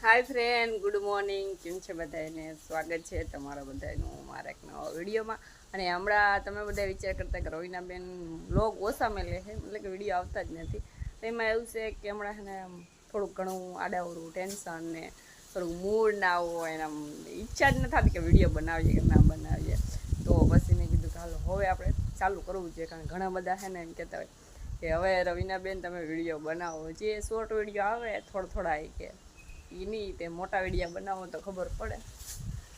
હાય friend, good morning. કેમ છે બધાને? સ્વાગત છે તમારા બધાનું મારા એક નવા વિડીયોમાં. અને હમણાં તમે બધા વિચાર કરતા કે રવિનાબેન વ્લોગ ઓછા મેલે છે, એટલે કે વિડીયો આવતા જ નથી. તો એમાં એવું છે કે હમણાં છે ને થોડુંક ઘણું આડાવડું ટેન્શન ને થોડુંક મૂડ ના હોય, એના ઈચ્છા જ ન થતી કે વિડીયો બનાવીએ કે ના બનાવીએ. તો પછી મેં કીધું કે હાલો હવે આપણે ચાલુ કરવું જોઈએ, કારણ ઘણા બધા છે ને એમ કહેતા હોય કે હવે રવિનાબેન તમે વિડીયો બનાવો, જે શોર્ટ વિડીયો આવે થોડા કે એ નહીં, તે મોટા વિડીયા બનાવો તો ખબર પડે.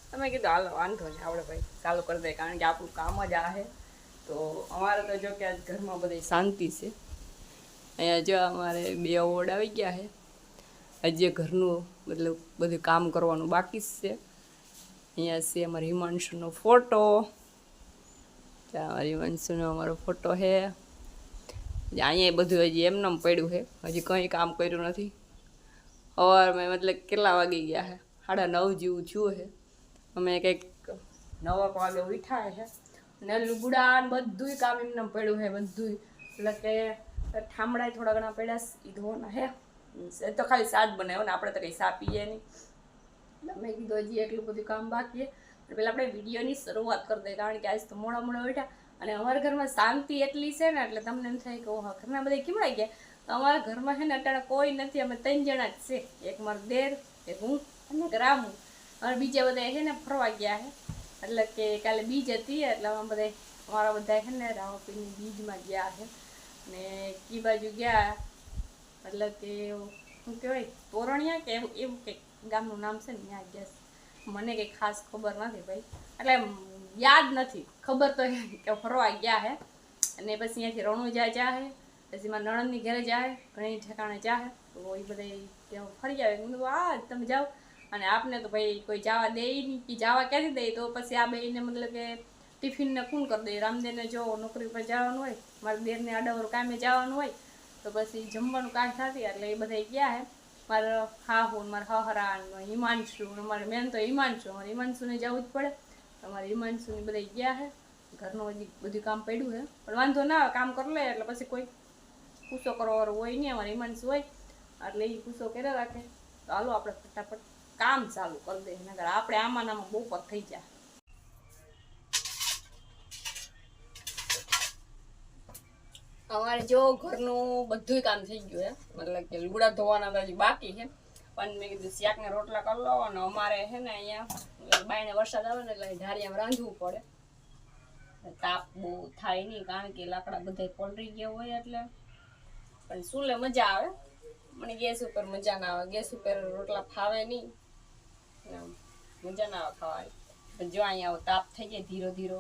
તમે કીધું હાલો વાંધો નહીં, આપણે ભાઈ ચાલુ કરી દઈએ, કારણ કે આપણું કામ જ આ છે. તો અમારે તો જો કે આજ ઘરમાં બધી શાંતિ છે. અહીંયા જો અમારે 2 અવોર્ડ આવી ગયા છે. હજી ઘરનું મતલબ બધું કામ કરવાનું બાકી જ છે. અહીંયા છે અમારા હિમાંશુનો ફોટો. અમારા હિમાંશુનો અમારો ફોટો છે. અહીંયા બધું હજી એમનેમ પડ્યું છે, હજી કંઈ કામ કર્યું નથી. સવારમાં મતલબ કેટલા વાગી ગયા છે? 9:30 જેવું થયું છે. અમે કંઈક 9 વાગે ઉઠ્યા છે ને લુગડા ને બધું કામ એમને પડ્યું છે બધું. એટલે કે ઠામડા થોડા ઘણા પડ્યા એ ધોવાના છે. એ તો ખાલી સાદ બનાવ્યો ને, આપણે તો કંઈ સા પીએ નહીં. મેં કીધું હજી એટલું બધું કામ બાકી છે, પહેલાં આપણે વિડીયોની શરૂઆત કરી દઈએ, કારણ કે આજ તો મોડા ઉઠ્યા. અને અમારા ઘરમાં શાંતિ એટલી છે ને, એટલે તમને એમ થાય કે ઓહા ઘરના બધા કેમડાઈ ગયા. તો અમારા ઘરમાં છે ને અત્યારે કોઈ નથી, અમે 3 જણા જ છે. એક મારો દેર, એક હું અને એક રામુ. અને બીજા બધા છે ને ફરવા ગયા છે, એટલે કે કાલે બીજ હતી, એટલે અમે બધા અમારા બધા છે ને રામાપીરની બીજમાં ગયા છે. અને કી બાજુ ગયા એટલે કે શું કહેવાય, તોરણિયા કે એવું કંઈક ગામનું નામ છે ને, ત્યાં ગયા. મને કંઈ ખાસ ખબર નથી ભાઈ, એટલે યાદ નથી, ખબર તો કે ફરવા ગયા છે. અને પછી અહીંયાથી રણુજા જાય, પછી મારા નણંદની ઘરે જાય, ઘણી ઠેકાણે જાય. તો એ બધા ત્યાં ફરી આવે. હું આ તમે જાઓ, અને આપને તો ભાઈ કોઈ જવા દે નહીં, કે જવા ક્યાંથી દે. તો પછી આ બેને મતલબ કે ટિફિનને ખૂન કરી દે. રામદેવને જો નોકરી પર જવાનું હોય, મારા દેરને આડાવર કામે જવાનું હોય, તો પછી જમવાનું કાંઈ થતી. એટલે એ બધા ગયા હે. મારા હાહુ, મારા હહરા, હિમાંશુ, અમારે મેન તો હિમાંશુ, અમારે હિમાંશુને જવું જ પડે. અમારે હિમાંશુને બધા ગયા છે. ઘરનું હજી બધું કામ પડ્યું છે, પણ વાંધો ના આવે, કામ કરી લે એટલે પછી કોઈ પૂછો કરવાવાળું હોય નહીં. અમારે હિમાંશુ હોય એટલે એ પૂછો કર્યા રાખે. તો હાલો આપણે ફટાફટ કામ ચાલુ કરી દઈએ, નકર આપણે આમાં બપોર થઈ જાય. અમારે જો ઘરનું બધું કામ થઈ ગયું છે, મતલબ કે લુગડા ધોવાના હજી બાકી છે. પણ મેં કીધું શાકને રોટલા કરી લો. અને અમારે છે ને અહીંયા બાયણે વરસાદ આવે ને એટલે ઢારિયામાં રાંધવું પડે. તાપ બહુ થાય નહીં, કારણ કે લાકડા બધા પલળી ગયા હોય. એટલે પણ ચૂલે મજા આવે, મને ગેસ ઉપર મજા ના આવે. ગેસ ઉપર રોટલા ફાવે નહીં, મજા ના આવે ખાવાની. જો અહીંયા તાપ થઈ જાય ધીરો ધીરો,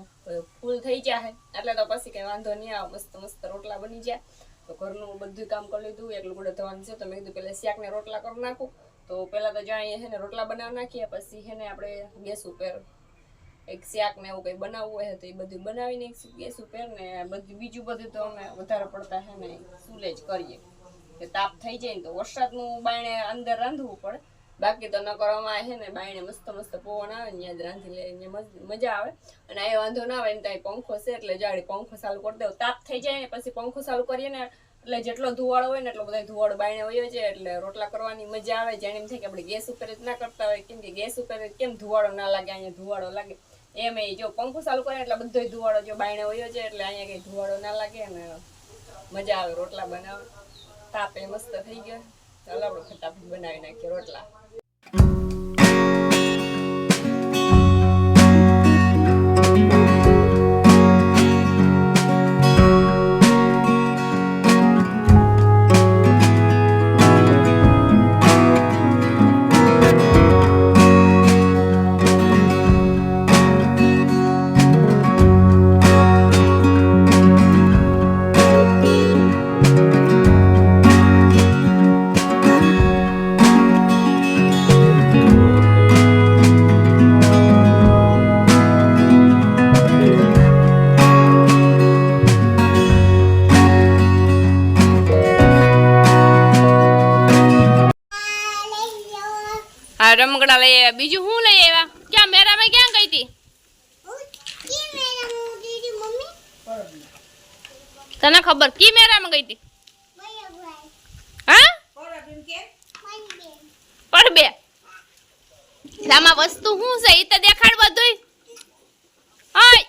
ફૂલ થઈ જાય એટલે તો પછી કંઈ વાંધો નહીં આવે, મસ્ત મસ્ત રોટલા બની જાય. તો ઘરનું બધું કામ કરી લીધું, એક લુગડો ધોવાનું છે. તો મેં કીધું પહેલાં શાકને રોટલા કરી નાખું. તો પહેલાં તો જો અહીંયા છે ને રોટલા બનાવી નાખીએ, પછી છે ને આપણે ગેસ ઉપર એક શાક ને એવું કંઈ બનાવવું હોય તો એ બધું બનાવીને ગેસ ઉપર. ને બધું બીજું બધું તો અમે વધારે પડતા છે ને ચૂલે જ કરીએ, કે તાપ થઈ જાય ને તો વરસાદનું બાયણે અંદર રાંધવું પડે. બાકી તો ન કરવામાં છે ને બાયણે મસ્ત મસ્ત પવન આવે ને ત્યાં જ રાંધી લે, અહીંયા મજા આવે. અને આ વાંધો ના આવે ને, ત્યાં પંખો છે એટલે જાડી પંખો ચાલુ કરી દો. તાપ થઈ જાય ને પછી પંખો ચાલુ કરીએ ને એટલે જેટલો ધુવાળો હોય ને એટલો બધા ધુવાળો બાયણે વયો જાય, એટલે રોટલા કરવાની મજા આવે. જાણે એમ થાય કે આપણે ગેસ ઉપર જ ના કરતા હોય, કેમ કે ગેસ ઉપર કેમ ધુવાળો ના લાગે, અહીંયા ધુવાળો લાગે. એમ જો પંખો ચાલુ કરે એટલે બધો ધુવાળો જો બાયણે વયો જાય, એટલે અહીંયા કંઈ ધુવાળો ના લાગે અને મજા આવે રોટલા બનાવે. તાપે મસ્ત થઈ ગયો, ચાલો આપણે ફટાફટ બનાવી નાખીએ રોટલા. રમકડા લઈ આવ્યા, બીજું શું લઈ આવ્યા? ક્યાં મેરામાં ક્યાં ગઈ હતી? તને ખબર કી મેરામાં ગઈ હતી? હા પર બે આમાં વસ્તુ શું છે ઈ તો દેખાડ બધુંય. હાય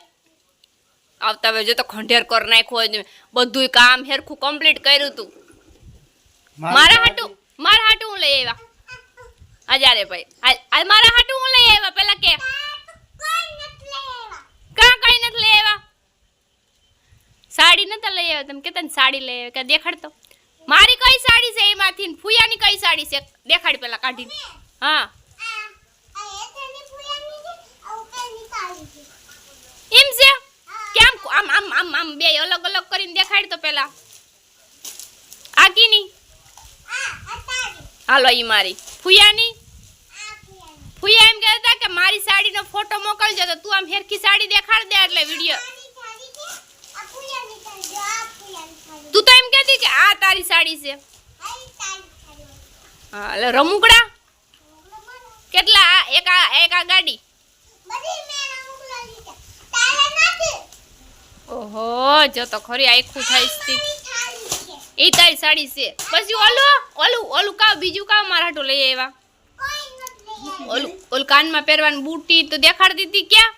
આવતા વે જો તો ખંડેર કર નાખ્યો ને બધુંય કામ હેરખું કમ્પ્લીટ કર્યું તું. મારા હાટું હું લઈ આવ્યા હજારે ભાઈ. આ મારા હાટું હું લઈ આવ્યા પેલા કે કા કઈ નથી લઈ આવ્યા. સાડી નતા લઈ આવ્યા તમે કેતા ને સાડી લઈ આવ્યા કે દેખાડ તો. મારી કઈ સાડી છે એમાંથી ફુયાની કઈ સાડી છે દેખાડ પેલા કાઢીને. હા એમ છે કેમ આમ આમ આમ આમ બે અલગ અલગ કરીને દેખાડ તો પેલા. આ કીની હાલો ઈ મારી ફુયાની. ફુયા એમ કહેતા કે મારી સાડીનો ફોટો મોકલજો તો તું આમ હેરખી સાડી દેખાડ દે એટલે વિડિયો. તું તો એમ કહેતી કે આ તારી સાડી છે. હા એટલે રમુકડા કેટલા એક આ ગાડી. ઓહો જો તો ખરી આખું થાય ઈ તારી સાડી છે. પછી ઓલું કા બીજું કા મારા હાટું લઈ આવ્યા. ઓલું કાનમાં પહેરવાની બૂટી તો દેખાડતી હતી ક્યાં.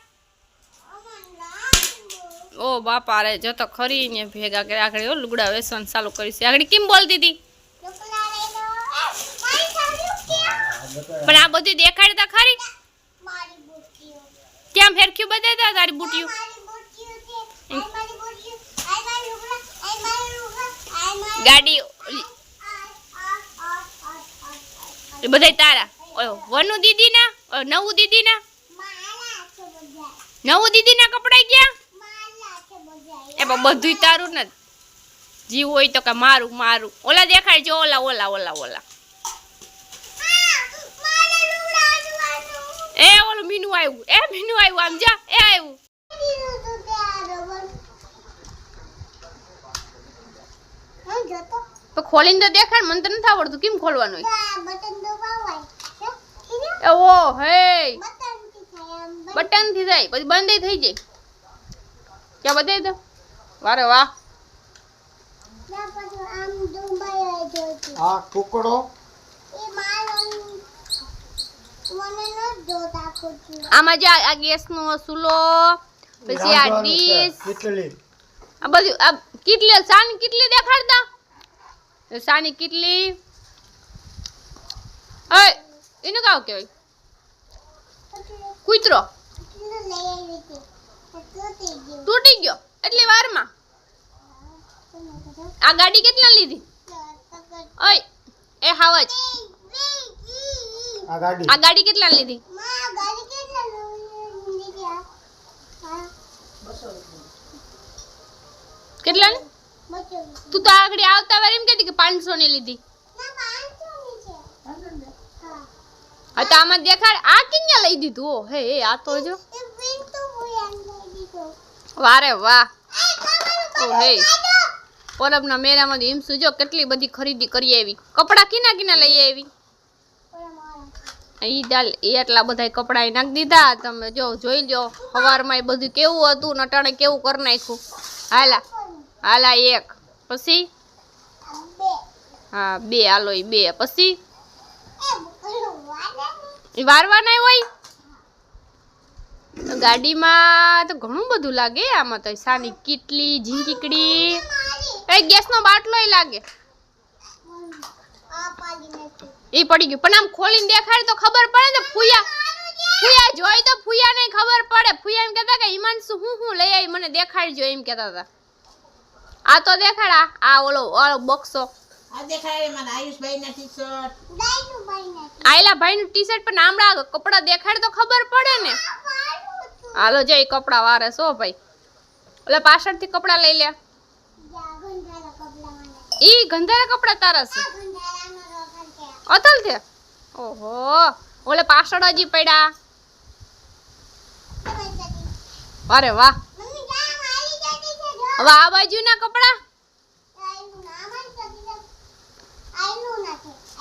ઓ બાપા રે જો તો ખરી ને ભેગા કરે આગળ લુગડા વેસવાનું ચાલુ કરી છે. આગળ કેમ બોલતી હતી પણ આ બધું દેખાડતા ખરી કેમ ફેરખ્યું બતાવતા તારી બૂટીઓ. ગાડી બધા તારા વનુ દીદી ના નવું દીદી ના કપડા ગયા એ બધું તારું ને જીવ હોય તો કે મારું મારું. ઓલા દેખાય જો ઓલા ઓલા ઓલા ઓલા એ ઓલું મીનુ આવ્યું આમ જા એ આવ્યું. તો ખોલીને તો દેખાડ મને તો નથી આવડતું કેમ ખોલવાનું હોય. ઓ હે બટન થી જાય પછી બંધ થઈ જાય ક્યાં બતાવી દો. વારે વાહ આ કુકડો આમાં જે આ ગેસ નો ચૂલો પછી આ ડીશ આ બધું આ કેટલી સાની કેટલી દેખાડતા સાની કેટલી એનું કાવ કેવાય કૂતરો તૂટી ગયો એટલી વારમાં. આ ગાડી કેટલા લીધી ઓય એ હાવજ આ ગાડી કેટલા લીધી કેટલા ની તું તો આગળ આવતા વાર એમ કહેતી કે 500 ની લીધી. હા તો આમાં દેખાડ આ કિન્યા લઈ દીધું. ઓ હે આ તો જો વારે વાહ. ઓ હે પરબના મેળામાં હિમસુ જો કેટલી બધી ખરીદી કરી આવી. કપડા કિના લઈ આવી ઈ દાલ એટલા બધા કપડા નાખી દીધા. તમે જો જોઈ લો સવારમાં એ બધું કેવું હતું નટાણે કેવું કરી નાખ્યું. હાલા એક પછી હા બે હાલો ઈ બે પછી ઈ વારવાના હોય. ગાડીમાં તો ઘણું બધું લાગે. આમાં તો સાની કીટલી ઝીંકીકડી એ ગેસનો બાટલો લાગે. એ પડી ગયું પણ આમ ખોલીને દેખાડ તો ખબર પડે ને. ફુયા જોઈ તો ફુયા ને ખબર પડે. ફુયા એમ કહેતા કે હિમાંશુ હું લઈ આવી મને દેખાડજો એમ કહેતા હતા. આ તો દેખાડા આ ઓલો બોક્સો આ દેખાડે મને આયુષભાઈ ના ટી-શર્ટ આયલા ભાઈ નું ટી-શર્ટ પણ આમડા કપડા દેખાડ તો ખબર પડે ને. હાલો જઈ કપડા વારે સો ભાઈ ઓલા પાછળ થી કપડા લઈ લે. ઈ ગંધારા કપડા તારા છે અતલ છે. ઓહો ઓલે પાછળ હજી પડ્યા. અરે વાહ હવે આ બાજુ ના કપડા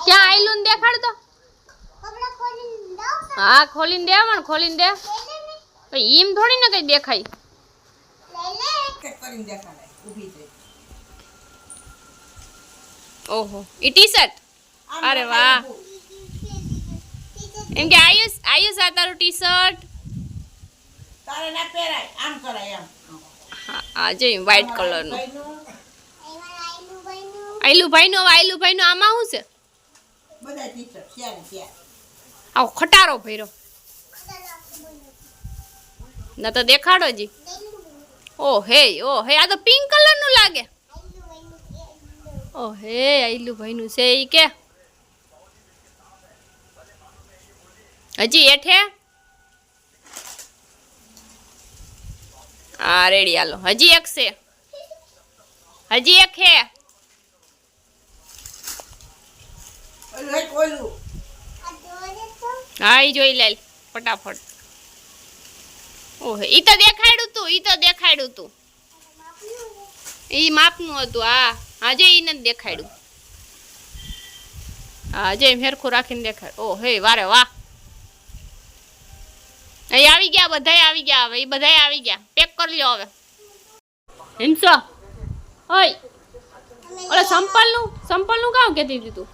ક્યાં આયલું દેખાડ તો. હા ખોલીને દે પણ ખોલીને દે એમ થોડી ને કઈ દેખાય. ઓહો ઈ ટી-શર્ટ અરે વાહ. એમ કે આયુષ આ તારું ટી શર્ટ તારે ના પહેરાય આમ કરાય એમ હા જે વ્હાઈટ કલરનું ભાઈનું આઈલુભાઈનું હવે આઈલુભાઈનું આમાં શું છે બધા ટી-શર્ટ ત્યાં ને ત્યાં આવો ખટારો ભર્યો ન તો દેખાડો જી ઓ હે આ તો પિંક કલરનું લાગે ઓ હે આઈલુભાઈનું છે ઈ કે હજી હેઠે હા રેડી હાલો હજી એક છે હજી એક હે ઓલું એક ઓલું હા ઈ જોઈ લે ફટાફટ ઓહે ઈ તો દેખાડ્યું તું ઈ માપનું હતું હા જે ઈ નથી દેખાડ્યું હા જે હેરખું રાખીને દેખાડ ઓ હે વારે વાહ અહીં આવી ગયા બધાય આવી ગયા હવે ઈ બધાય આવી ગયા પેક કરી લ્યો હવે હિમસો ઓય ઓલા સંપલનું કામ કહેતી હતી તું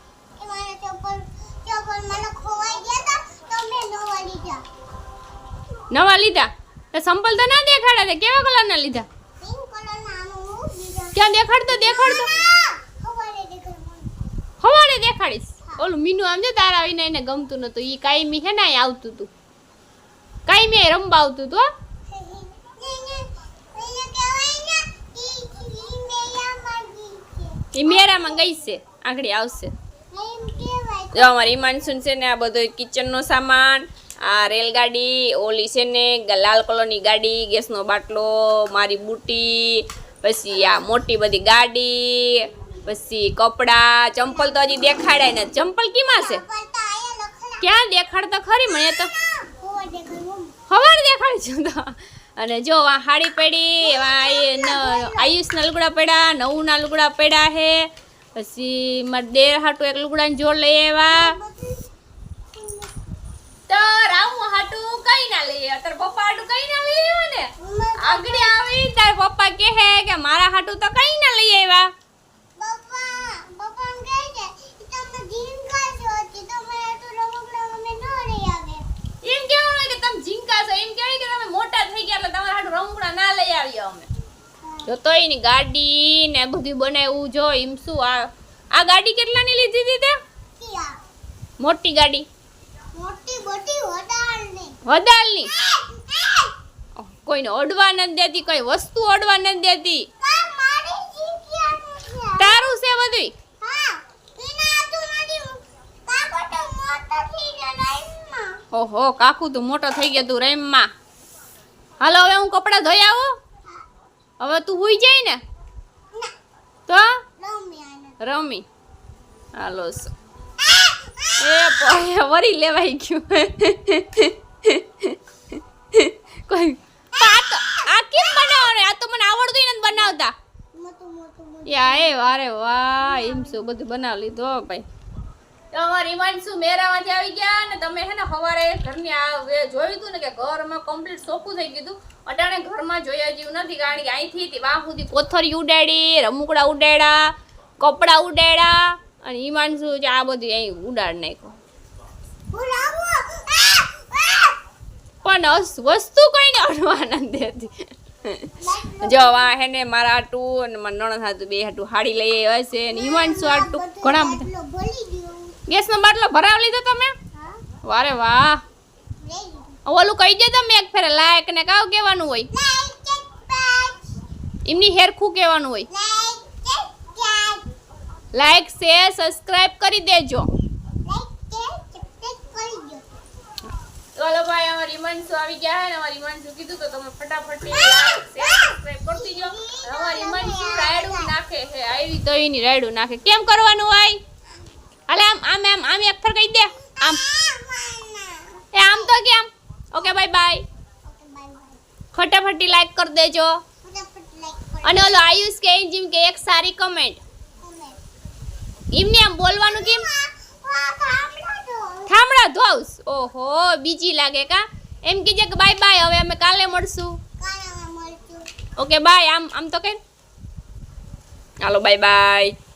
નવા લીધા તો સંપલ તો ના દેખાડ્યા તે કેવા કલરના લીધા ક્યાં દેખાડતો હવારે દેખાડીશ ઓલું મીનુ આમ જો તારા આવીને એને ગમતું નતું ઈ કાયમી હે ને અહીં આવતું તું કાયમી રમવા આવતું તું ઈ મેરામાં ગઈ છે આગળ આવશે જો અમારી ઈમાનસુન છે ને આ બધો કિચનનો સામાન આ રેલગાડી ઓલી છે ને લાલ કલરની ગાડી ગેસનો બાટલો મારી બુટી પછી આ મોટી બધી ગાડી પછી કપડા ચંપલ તો હજી દેખાડાય ને ચંપલ કીમાં છે ક્યાં દેખાડતા ખરી મને તો હવારે દેખાડી છું તો અને જો આ હાડી પડી આયુષના લુગડા પડ્યા નવુંના લુગડા પડ્યા હે પછી મારા દેર હાટું એક લુગડાને જોડ લઈ આવ્યા તો રામુ હાટું કઈ ના લઈ આવ્યા તાર પપ્પા હાટું કઈ ના લઈ આવ્યા ને આગળ આવી તાર પપ્પા કહે કે મારા હાટું તો કઈ ના લઈ આવ્યા એમ કેવાનું કે તમે ઝીંકા છો એમ કહેવાય કે તમે મોટા થઈ ગયા એટલે તમારા હાટું રમકડા ના લઈ આવ્યા અમે જો તો એની ગાડી ને બધું બનાવ્યું જો એમ શું આ ગાડી કેટલાની લીધી હતી તે મોટી ગાડી વડાલની કોઈને ઓડવા નથી દેતી કોઈ વસ્તુ ઓડવા નથી દેતી તારું છે બધું ઓહો કાકુ તું મોટો થઈ ગયો તું રેમમાં હાલો હવે હું કપડા ધોઈ આવું હવે તું હુઈ જાય ને તો રમી હાલો એ વરી લેવાઈ ગયું કોઈ આ કેમ બનાવવાનું આ તો મને આવડતું નથી બનાવતા યા એ વારે વાહ એમ શું બધું બનાવી લીધું ભાઈ તમારી ઈમાનસુ મેરામાંથી આવી ગયા ને તમે હે ને સવારે ઘરની આ જોયું હતું ને કે ઘરમાં કમ્પ્લીટ સોખું થઈ ગયું અટાણે ઘરમાં જોયા જેવું નથી કારણ કે અહીંથી વાહ સુધી કોથરી ઉડાડી રમકડા ઉડાડ્યા કપડા ઉડાડ્યા અને ઈમાનસુ આ બધું અહીં ઉડાડ નાખ્યું પણ વસ્તુ કઈ ને અડવા નથી દેતી જો આ હે ને મારા હાટું અને મારા નણંદ હાટું બે હાટું હાડી લઈ આવ્યા છે અને ઈમાનસુ હાટું ઘણા બધા ગેસનો બાટલો ભરાવી લીધો તમે વારે વાહ ઓલું કહી દે તમે એક ફેરે લાયક ને કાવ કહેવાનું હોય એમની હેરખું કહેવાનું હોય લાઈક શેર સબસ્ક્રાઇબ કરી દેજો ચલો ભાઈ અમારી ઈમાનસુ આવી ગયા ને અમારી ઈમાનસુ કીધું તો તમે ફટાફટ લાઈક શેર સબસ્ક્રાઇબ કરતી જો અમારી ઈમાનસુ રાયડું નાખે છે આવી તો એની રાયડું નાખે કેમ કરવાનું હોય હાલે આમ એક ફર કહી દે આમ એ આમ તો કેમ ઓકે બાય બાય ફટાફટી લાઈક કરી દેજો અને ઓલો આયુષ કે જેમ કે એક સારી કમેન્ટ એમને આમ બોલવાનું કેમ થાંભળા ધોઉસ ઓહો બીજી લાગે કા એમ કીજે કે બાય બાય હવે અમે કાલે મળશું ઓકે બાય આમ તો કે હાલો બાય બાય